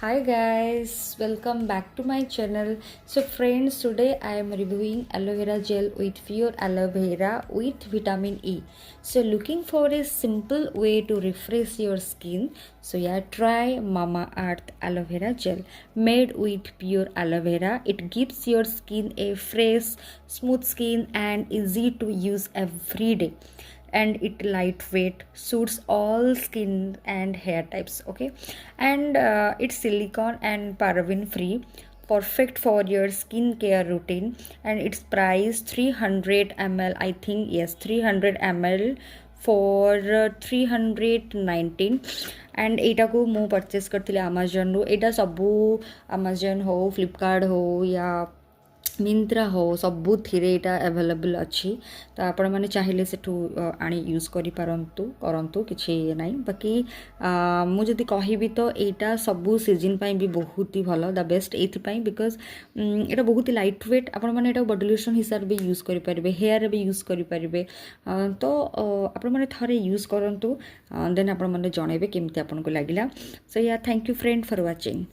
Hi guys, welcome back to my channel. So friends, today I am reviewing aloe vera gel with pure aloe vera with vitamin E. So looking for a simple way to refresh your skin. So yeah, try Mama Earth aloe vera gel made with pure aloe vera. It gives your skin a fresh, smooth skin and easy to use every day, and it lightweight, suits all skin and hair types. Okay, and it's silicone and paraben free, perfect for your skincare routine. And it's price 300 ml, I think. Yes, 300 ml for 319. And एटा को मु purchase करथिले Amazon रु. एटा सबू Amazon हो, फ्लिपकार्ट हो या मिंत्रा हो, सबुथिरे एटा available अच्छी. तो आपण मैंने चाहिए सेठू आनी यूज करतु किसी नाई. बाकी मुझे कहबी तो यहाँ सबू सीजन भी बहुत ही भल, द बेस्ट ये बिकज यहाँ बहुत ही लाइट वेट. आपण मैंने बॉडी लोशन हिसाब भी यूज करेंगे, हेयर भी यूज करेंगे. तो आपण मैंने थरे यूज करूँ, देन आपण मैंने जनइबे केमती आपको लगे. सो या thank you friend for watching.